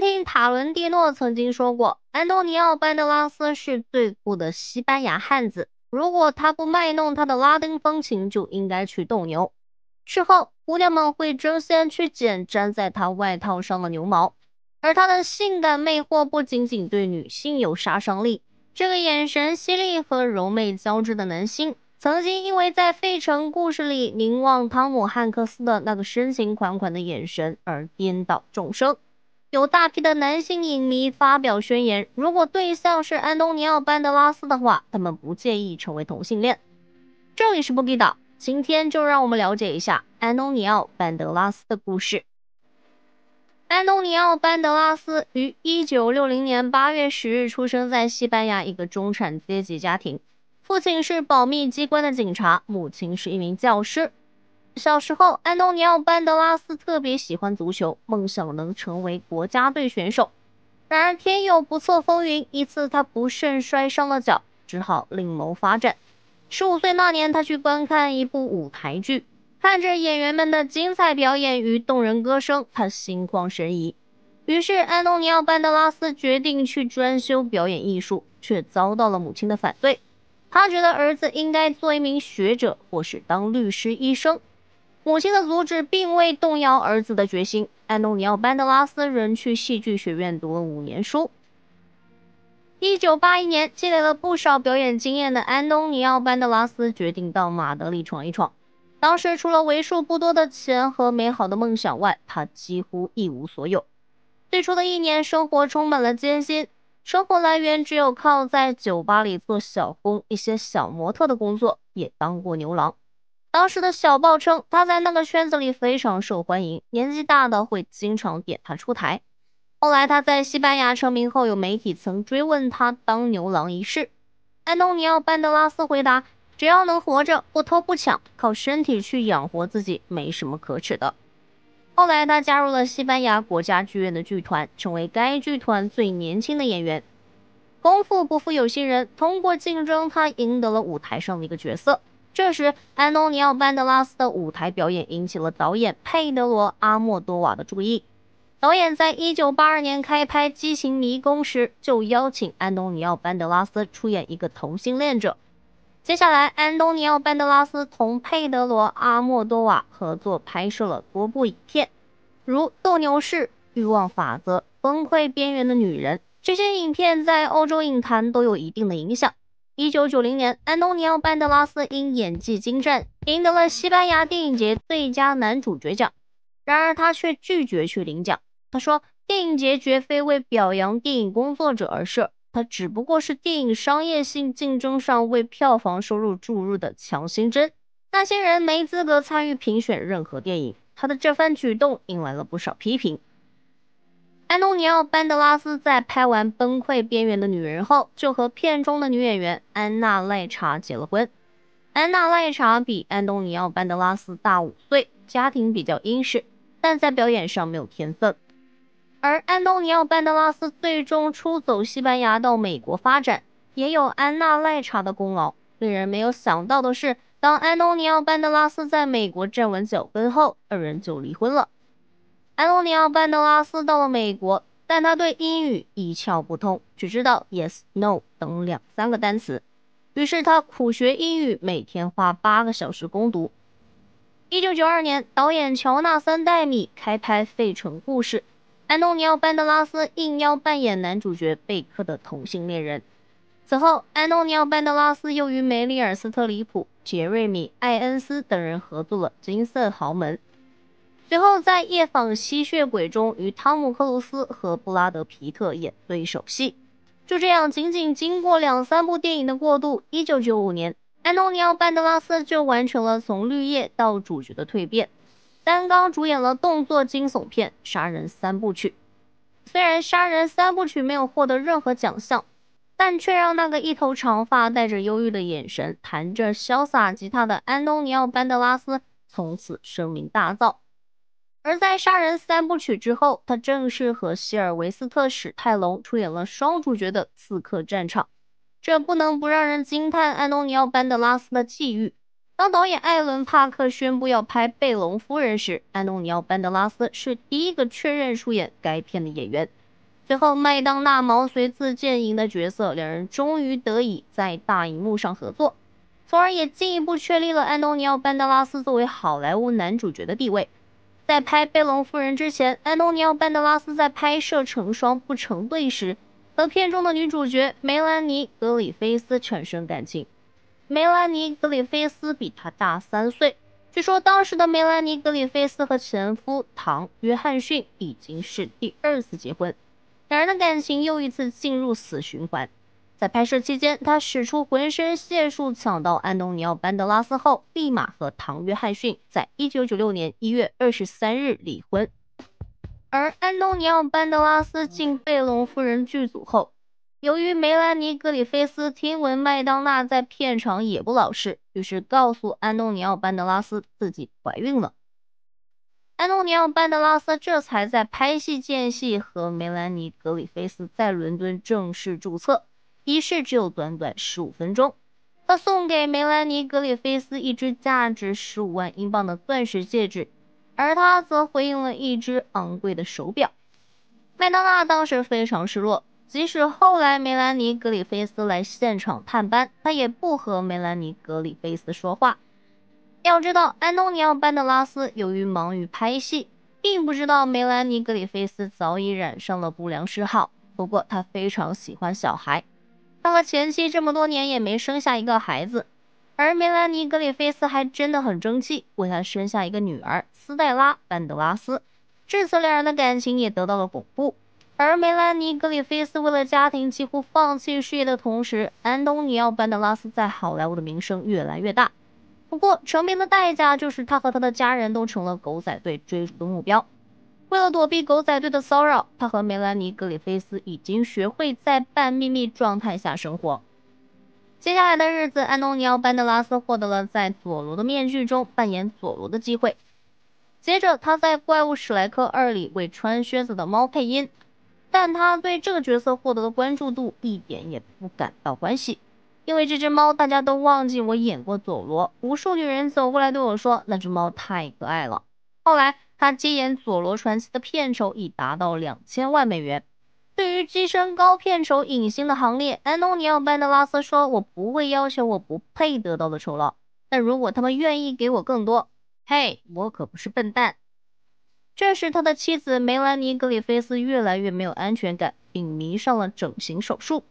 汀·塔伦蒂诺曾经说过，安东尼奥·班德拉斯是最酷的西班牙汉子，如果他不卖弄他的拉丁风情，就应该去斗牛。事后，姑娘们会争先去捡粘在他外套上的牛毛，而他的性感魅惑不仅仅对女性有杀伤力，这个眼神犀利和柔媚交织的男星，曾经因为在《费城故事》里凝望汤姆·汉克斯的那个深情款款的眼神而颠倒众生。有大批的男性影迷发表宣言，如果对象是安东尼奥·班德拉斯的话，他们不介意成为同性恋。这里是布吉岛，今天就让我们了解一下安东尼奥·班德拉斯的故事。安东尼奥·班德拉斯于1960年8月10日出生在西班牙一个中产阶级家庭，父亲是保密机关的警察，母亲是一名教师。小时候，安东尼奥·班德拉斯特别喜欢足球，梦想能成为国家队选手。然而天有不测风云，一次他不慎摔伤了脚，只好另谋发展。15岁那年，他去观看一部舞台剧，看着演员们的精彩表演与动人歌声，他心旷神怡。于是，安东尼奥·班德拉斯决定去专修表演艺术，却遭到了母亲的反对。他觉得儿子应该做一名学者，或是当律师、医生。母亲的阻止并未动摇儿子的决心，安东尼奥·班德拉斯仍去戏剧学院读了5年书。1981年，积累了不少表演经验的安东尼奥·班德拉斯决定到马德里闯一闯。当时除了为数不多的钱和美好的梦想外，他几乎一无所有。最初的1年，生活充满了艰辛，生活来源只有靠在酒吧里做小工、一些小模特的工作，也当过牛郎。当时的小报称，他在那个圈子里非常受欢迎，年纪大的会经常点他出台。后来他在西班牙成名后，有媒体曾追问他当牛郎一事。安东尼奥·班德拉斯回答，只要能活着，不偷不抢，靠身体去养活自己，没什么可耻的。后来他加入了西班牙国家剧院的剧团，成为该剧团最年轻的演员。功夫不负有心人，通过竞争，他赢得了舞台上的一个角色。这时，安东尼奥·班德拉斯的舞台表演引起了导演佩德罗·阿莫多瓦的注意。导演在1982年开拍《激情迷宫》时，就邀请安东尼奥·班德拉斯出演一个同性恋者。接下来，安东尼奥·班德拉斯同佩德罗·阿莫多瓦合作拍摄了多部影片，如《斗牛士》《欲望法则》《崩溃边缘的女人》。这些影片在欧洲影坛都有一定的影响。1990年，安东尼奥·班德拉斯因演技精湛，赢得了西班牙电影节最佳男主角奖。然而他却拒绝去领奖。他说，电影节绝非为表扬电影工作者而设，它只不过是电影商业性竞争上为票房收入注入的强心针。那些人没资格参与评选任何电影。他的这番举动引来了不少批评。安东尼奥·班德拉斯在拍完《崩溃边缘的女人》后，就和片中的女演员安娜·赖查结了婚。安娜·赖查比安东尼奥·班德拉斯大5岁，家庭比较殷实，但在表演上没有天分。而安东尼奥·班德拉斯最终出走西班牙到美国发展，也有安娜·赖查的功劳。令人没有想到的是，当安东尼奥·班德拉斯在美国站稳脚跟后，2人就离婚了。安东尼奥·班德拉斯到了美国，但他对英语一窍不通，只知道 yes、no 等2-3个单词。于是他苦学英语，每天花8个小时攻读。1992年，导演乔纳森·戴米开拍《费城故事》，安东尼奥·班德拉斯应邀扮演男主角贝克的同性恋人。此后，安东尼奥·班德拉斯又与梅里尔·斯特里普、杰瑞米·艾恩斯等人合作了《金色豪门》。随后在《夜访吸血鬼》中与汤姆·克鲁斯和布拉德·皮特演对手戏。就这样，仅仅经过2-3部电影的过渡，1995年，安东尼奥·班德拉斯就完成了从绿叶到主角的蜕变，担纲主演了动作惊悚片《杀人3部曲》。虽然《杀人3部曲》没有获得任何奖项，但却让那个一头长发、带着忧郁的眼神、弹着潇洒吉他的安东尼奥·班德拉斯从此声名大噪。而在《杀人3部曲》之后，他正式和希尔维斯特·史泰龙出演了双主角的《刺客战场》，这不能不让人惊叹安东尼奥·班德拉斯的际遇。当导演艾伦·帕克宣布要拍《贝隆夫人》时，安东尼奥·班德拉斯是第一个确认出演该片的演员。随后麦当娜毛遂自荐赢的角色，两人终于得以在大荧幕上合作，从而也进一步确立了安东尼奥·班德拉斯作为好莱坞男主角的地位。在拍《贝隆夫人》之前，安东尼奥·班德拉斯在拍摄《成双不成对》时，和片中的女主角梅兰妮·格里菲斯产生感情。梅兰妮·格里菲斯比他大3岁，据说当时的梅兰妮·格里菲斯和前夫唐·约翰逊已经是第2次结婚，两人的感情又一次进入死循环。在拍摄期间，他使出浑身解数抢到安东尼奥·班德拉斯后，立马和唐·约翰逊在1996年1月23日离婚。而安东尼奥·班德拉斯进贝隆夫人剧组后，由于梅兰妮·格里菲斯听闻麦当娜在片场也不老实，于是告诉安东尼奥·班德拉斯自己怀孕了。安东尼奥·班德拉斯这才在拍戏间隙和梅兰妮·格里菲斯在伦敦正式注册，仪式只有短短15分钟。他送给梅兰妮·格里菲斯一只价值15万英镑的钻石戒指，而他则回应了一只昂贵的手表。麦当娜当时非常失落，即使后来梅兰妮·格里菲斯来现场探班，他也不和梅兰妮·格里菲斯说话。要知道，安东尼奥·班德拉斯由于忙于拍戏，并不知道梅兰妮·格里菲斯早已染上了不良嗜好。不过他非常喜欢小孩，他和前妻这么多年也没生下一个孩子，而梅兰妮·格里菲斯还真的很争气，为他生下一个女儿斯黛拉·班德拉斯，至此两人的感情也得到了巩固。而梅兰妮·格里菲斯为了家庭几乎放弃事业的同时，安东尼奥·班德拉斯在好莱坞的名声越来越大。不过成名的代价就是他和他的家人都成了狗仔队追逐的目标。为了躲避狗仔队的骚扰，他和梅兰妮·格里菲斯已经学会在半秘密状态下生活。接下来的日子，安东尼奥·班德拉斯获得了在佐罗的面具中扮演佐罗的机会。接着，他在《怪物史莱克2》里为穿靴子的猫配音，但他对这个角色获得的关注度一点也不感到欢喜。因为这只猫，大家都忘记我演过佐罗，无数女人走过来对我说那只猫太可爱了。后来他接演佐罗传奇的片酬已达到2000万美元。对于跻身高片酬影星的行列，安东尼奥·班德拉斯说，我不会要求我不配得到的酬劳，但如果他们愿意给我更多，嘿，我可不是笨蛋。这时他的妻子梅兰妮·格里菲斯越来越没有安全感，并迷上了整形手术。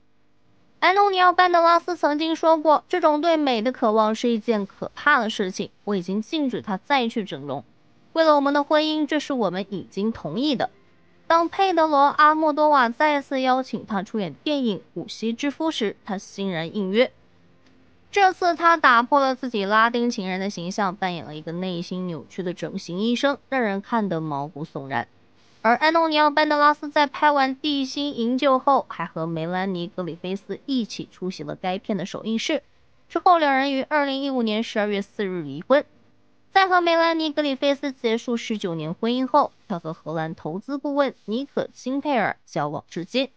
安东尼奥·班德拉斯曾经说过，这种对美的渴望是一件可怕的事情，我已经禁止他再去整容。为了我们的婚姻，这是我们已经同意的。当佩德罗·阿莫多瓦再次邀请他出演电影《古希之夫》时，他欣然应约。这次他打破了自己拉丁情人的形象，扮演了一个内心扭曲的整形医生，让人看得毛骨悚然。而安东尼奥·班德拉斯在拍完《地心营救》后，还和梅兰妮·格里菲斯一起出席了该片的首映式。之后，两人于2015年12月4日离婚。在和梅兰妮·格里菲斯结束19年婚姻后，他和荷兰投资顾问尼可·辛佩尔交往至今。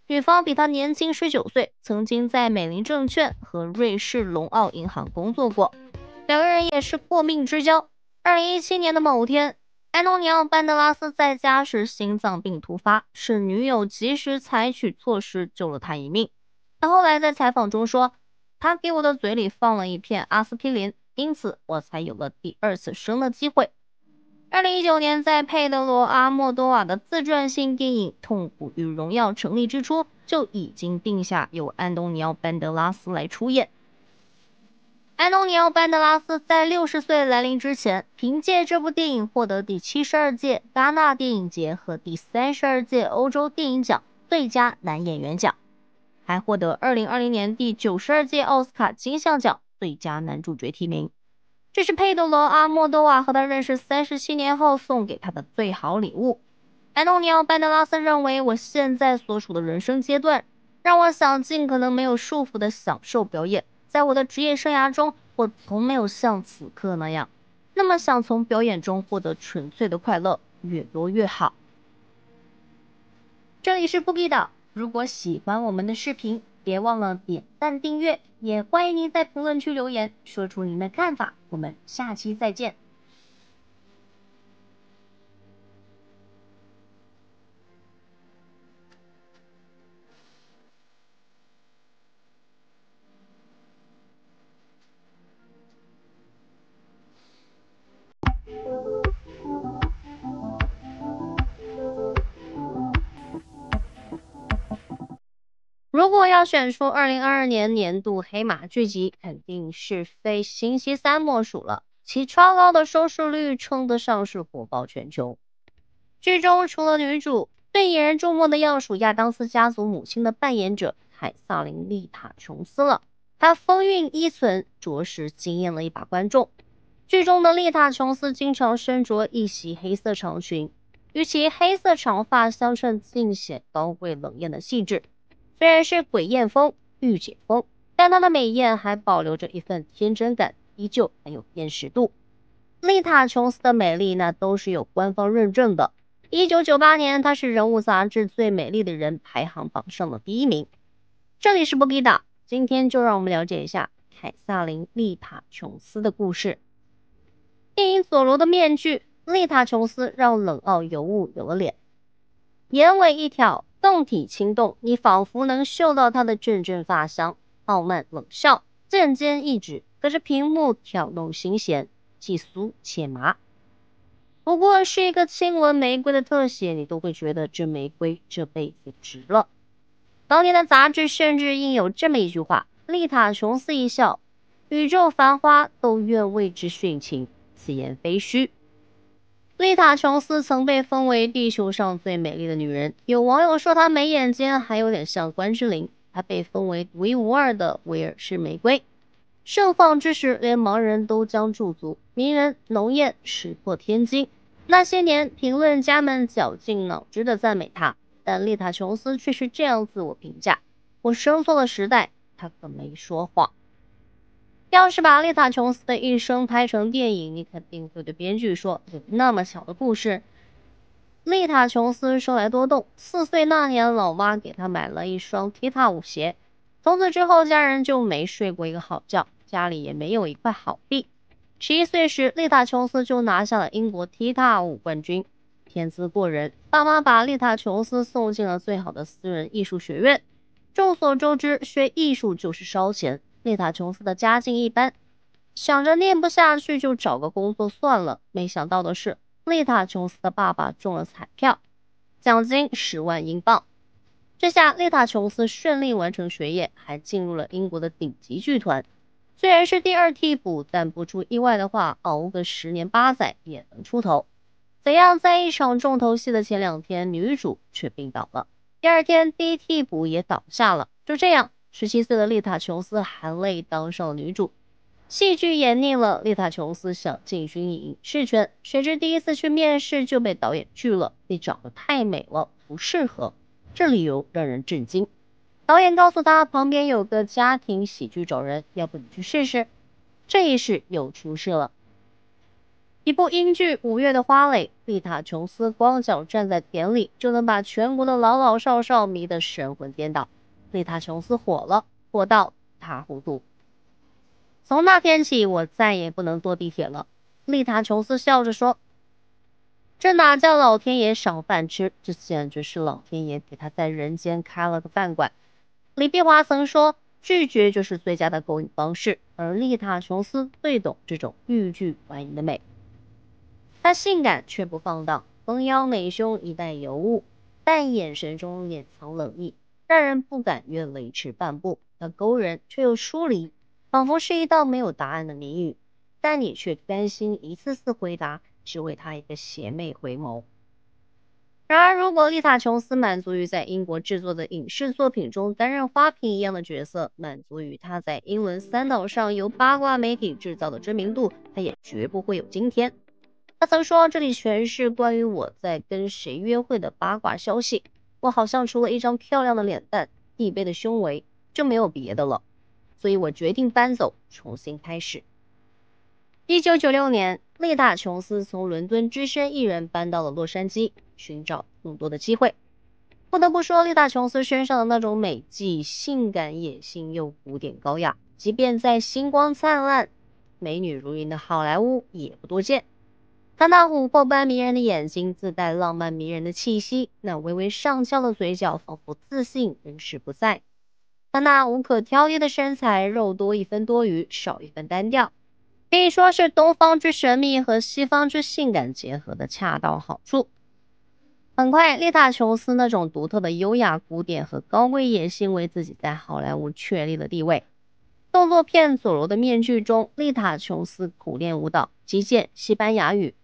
女方比他年轻19岁，曾经在美林证券和瑞士隆奥银行工作过，两个人也是过命之交。2017年的某天，安东尼奥·班德拉斯在家时心脏病突发，是女友及时采取措施救了他一命。他后来在采访中说，他给我的嘴里放了一片阿司匹林，因此我才有了第2次生的机会。2019年，在佩德罗·阿莫多瓦的自传性电影《痛苦与荣耀》成立之初，就已经定下由安东尼奥·班德拉斯来出演。安东尼奥·班德拉斯在60岁来临之前，凭借这部电影获得第72届戛纳电影节和第32届欧洲电影奖最佳男演员奖，还获得2020年第92届奥斯卡金像奖最佳男主角提名。这是佩德罗·阿莫多瓦和他认识37年后送给他的最好礼物。安东尼奥·班德拉斯认为，我现在所处的人生阶段，让我想尽可能没有束缚的享受表演。在我的职业生涯中，我从没有像此刻那样，那么想从表演中获得纯粹的快乐，越多越好。这里是布吉岛，如果喜欢我们的视频，别忘了点赞订阅，也欢迎您在评论区留言，说出您的看法。我们下期再见。如果要选出2022年年度黑马剧集，肯定是非星期三莫属了。其超高的收视率称得上是火爆全球。剧中除了女主，最引人注目的要数亚当斯家族母亲的扮演者凯撒琳·丽塔·琼斯了。她风韵依存，着实惊艳了一把观众。剧中的丽塔·琼斯经常身着一袭黑色长裙，与其黑色长发相衬，尽显高贵冷艳的气质。虽然是鬼艳风、御姐风，但她的美艳还保留着一份天真感，依旧很有辨识度。丽塔·琼斯的美丽那都是有官方认证的。1998年，她是人物杂志最美丽的人排行榜上的第1名。这里是波比岛，今天就让我们了解一下凯撒琳·丽塔·琼斯的故事。电影《佐罗的面具》，丽塔·琼斯让冷傲尤物有了脸，眼尾一挑，动体轻动，你仿佛能嗅到她的阵阵发香。傲慢冷笑，剑尖一指，隔着屏幕挑弄心弦，既酥且麻。不过是一个亲吻玫瑰的特写，你都会觉得这玫瑰这辈子值了。当年的杂志甚至印有这么一句话：丽塔·琼斯一笑，宇宙繁花都愿为之殉情，此言非虚。丽塔·琼斯曾被封为地球上最美丽的女人，有网友说她眉眼间还有点像关之琳。她被封为独一无二的威尔士玫瑰。盛放之时，连盲人都将驻足，迷人浓艳，石破天惊。那些年，评论家们绞尽脑汁地赞美她，但丽塔·琼斯却是这样自我评价：我生错了时代，她可没说谎。要是把丽塔·琼斯的一生拍成电影，你肯定会对编剧说，有那么巧的故事。丽塔·琼斯说来多动，4岁那年，老妈给她买了一双踢踏舞鞋，从此之后，家人就没睡过一个好觉，家里也没有一块好地。11岁时，丽塔·琼斯就拿下了英国踢踏舞冠军，天资过人，爸妈把丽塔·琼斯送进了最好的私人艺术学院。众所周知，学艺术就是烧钱。丽塔·琼斯的家境一般，想着念不下去就找个工作算了。没想到的是，丽塔·琼斯的爸爸中了彩票，奖金10万英镑。这下丽塔·琼斯顺利完成学业，还进入了英国的顶级剧团。虽然是第2替补，但不出意外的话，熬个10年8载也能出头。怎样，在一场重头戏的前2天，女主却病倒了。第2天，第1替补也倒下了。就这样，17岁的丽塔·琼斯含泪当上了女主。戏剧演腻了，丽塔·琼斯想进军影视圈，谁知第1次去面试就被导演拒了，你长得太美了，不适合。这理由让人震惊。导演告诉他，旁边有个家庭喜剧找人，要不你去试试。这一试又出事了。一部英剧《5月的花蕾》，丽塔·琼斯光脚站在田里，就能把全国的老老少少迷得神魂颠倒。丽塔·琼斯火了，火到一塌糊涂。从那天起，我再也不能坐地铁了。丽塔·琼斯笑着说，这哪叫老天爷赏饭吃，这简直是老天爷给他在人间开了个饭馆。李碧华曾说，拒绝就是最佳的勾引方式，而丽塔·琼斯最懂这种欲拒还迎的美。她性感却不放荡，丰腰美胸，一带尤物，但眼神中掩藏冷意，让人不敢越雷池半步。她勾人却又疏离，仿佛是一道没有答案的谜语，但你却甘心一次次回答，只为她一个邪魅回眸。然而，如果丽塔·琼斯满足于在英国制作的影视作品中担任花瓶一样的角色，满足于她在英伦3岛上由八卦媒体制造的知名度，她也绝不会有今天。她曾说，这里全是关于我在跟谁约会的八卦消息，我好像除了一张漂亮的脸蛋、地杯的胸围，就没有别的了，所以我决定搬走，重新开始。1996年，丽塔·琼斯从伦敦只身一人搬到了洛杉矶，寻找更多的机会。不得不说，丽塔·琼斯身上的那种美，既性感野性又古典高雅，即便在星光灿烂、美女如云的好莱坞也不多见。她那琥珀般迷人的眼睛自带浪漫迷人的气息，那微微上翘的嘴角仿佛自信仍是不在。她那无可挑剔的身材，肉多一分多余，少一分单调。可以说是东方之神秘和西方之性感结合的恰到好处。很快，丽塔·琼斯那种独特的优雅、古典和高贵野性为自己在好莱坞确立了地位。动作片《佐罗的面具》中，丽塔·琼斯苦练舞蹈、击剑、西班牙语，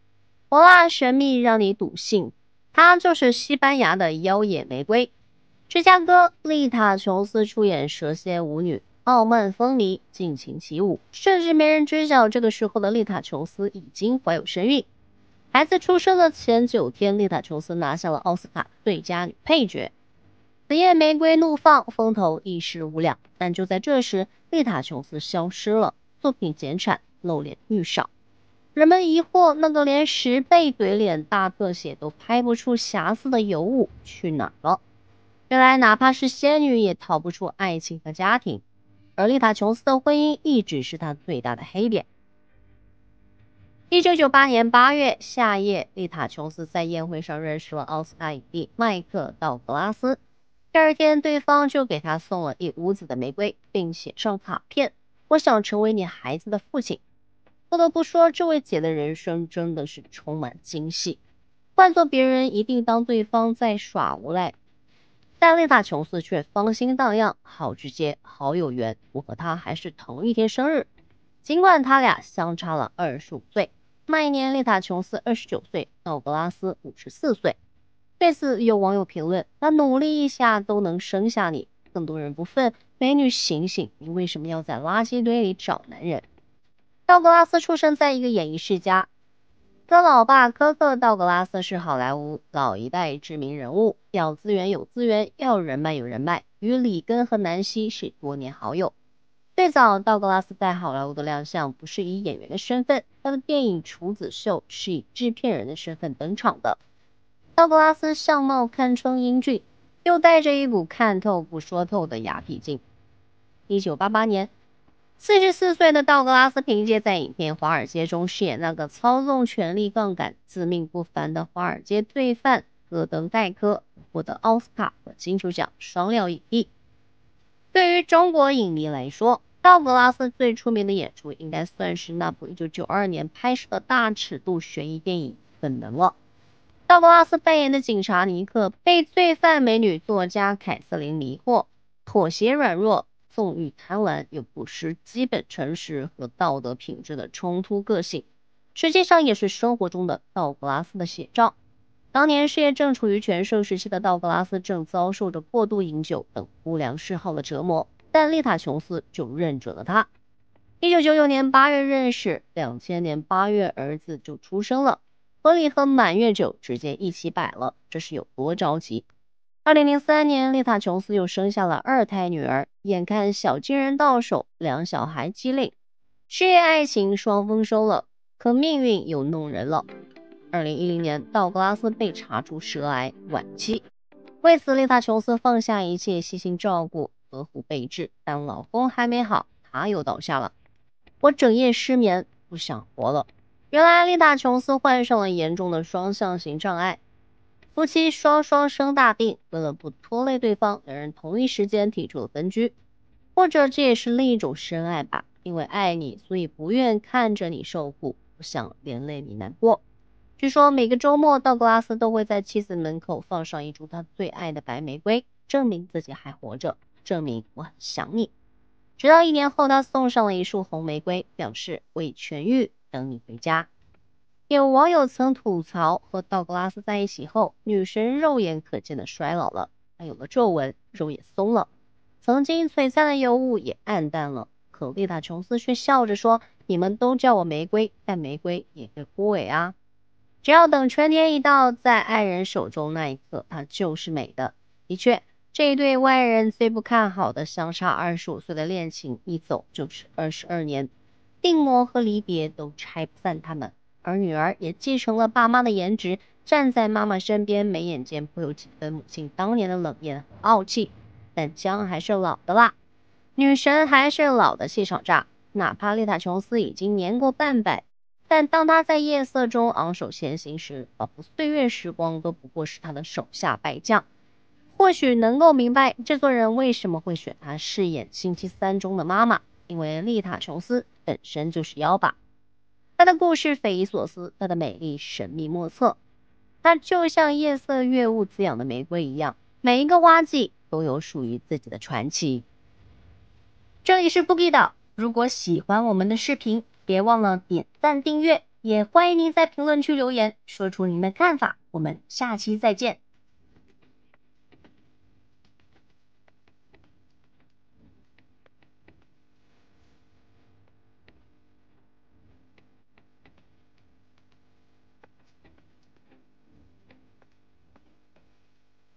火辣神秘，让你笃信她就是西班牙的妖冶玫瑰。芝加哥，丽塔·琼斯出演蛇蝎舞女，傲慢风靡，尽情起舞，甚至没人知晓这个时候的丽塔·琼斯已经怀有身孕。孩子出生的前9天，丽塔·琼斯拿下了奥斯卡最佳女配角。此夜玫瑰怒放，风头一时无两。但就在这时，丽塔·琼斯消失了，作品减产，露脸愈少。人们疑惑，那个连10倍怼脸大特写都拍不出瑕疵的尤物去哪了？原来，哪怕是仙女也逃不出爱情和家庭，而丽塔·琼斯的婚姻一直是她最大的黑点。1998年8月，夏夜，丽塔·琼斯在宴会上认识了奥斯卡影帝麦克·道格拉斯。第二天，对方就给他送了一屋子的玫瑰，并写上卡片：“我想成为你孩子的父亲。”不得不说，这位姐的人生真的是充满惊喜。换做别人，一定当对方在耍无赖，但丽塔·琼斯却芳心荡漾，好直接，好有缘。我和他还是同一天生日，尽管他俩相差了25岁。那一年，丽塔·琼斯29岁，道格拉斯54岁。对此，有网友评论：“那努力一下都能生下你。”更多人不忿：“美女醒醒，你为什么要在垃圾堆里找男人？”道格拉斯出生在一个演艺世家，跟老爸科克·道格拉斯是好莱坞老一代知名人物，要资源有资源，要人脉有人脉，与里根和南希是多年好友。最早，道格拉斯在好莱坞的亮相不是以演员的身份，他的电影《处子秀》是以制片人的身份登场的。道格拉斯相貌堪称英俊，又带着一股看透不说透的雅痞劲。1988年，44岁的道格拉斯凭借在影片《华尔街》中饰演那个操纵权力杠杆、自命不凡的华尔街罪犯戈登·戴科，获得奥斯卡和金球奖双料影帝。对于中国影迷来说，道格拉斯最出名的演出应该算是那部1992年拍摄的大尺度悬疑电影《本能》了。道格拉斯扮演的警察尼克被罪犯美女作家凯瑟琳迷惑，妥协软弱，纵欲贪婪，又不失基本诚实和道德品质的冲突个性，实际上也是生活中的道格拉斯的写照。当年事业正处于全盛时期的道格拉斯正遭受着过度饮酒等不良嗜好的折磨，但丽塔·琼斯就认准了他。1996年8月认识，2000年8月儿子就出生了，婚礼和满月酒直接一起摆了，这是有多着急？2003年，丽塔·琼斯又生下了2胎女儿，眼看小金人到手，2小孩机灵，事业爱情双丰收了，可命运又弄人了。2010年，道格拉斯被查出舌癌晚期，为此丽塔·琼斯放下一切，细心照顾，呵护备至。但老公还没好，她又倒下了。我整夜失眠，不想活了。原来丽塔·琼斯患上了严重的双向型障碍，夫妻双双生大病，为了不拖累对方，两人同一时间提出了分居。或者这也是另一种深爱吧，因为爱你，所以不愿看着你受苦，不想连累你难过。据说每个周末，道格拉斯都会在妻子门口放上一株他最爱的白玫瑰，证明自己还活着，证明我很想你。直到1年后，他送上了一束红玫瑰，表示未痊愈，等你回家。有网友曾吐槽，和道格拉斯在一起后，女神肉眼可见的衰老了，她有了皱纹，肉也松了，曾经璀璨的尤物也暗淡了。可丽塔·琼斯却笑着说：“你们都叫我玫瑰，但玫瑰也会枯萎啊。只要等春天一到，在爱人手中那一刻，它就是美的。”的确，这一对外人最不看好的相差25岁的恋情，一走就是22年，定魔和离别都拆不散他们。而女儿也继承了爸妈的颜值，站在妈妈身边，眉眼间颇有几分母亲当年的冷艳和傲气。但姜还是老的辣，女神还是老的气场炸。哪怕丽塔·琼斯已经年过半百，但当她在夜色中昂首前行时，仿佛岁月时光都不过是她的手下败将。或许能够明白制作人为什么会选她饰演星期三中的妈妈，因为丽塔·琼斯本身就是妖吧。她的故事匪夷所思，她的美丽神秘莫测。它就像夜色月雾滋养的玫瑰一样，每一个花季都有属于自己的传奇。这里是 Boogie 岛，如果喜欢我们的视频，别忘了点赞订阅，也欢迎您在评论区留言，说出您的看法。我们下期再见。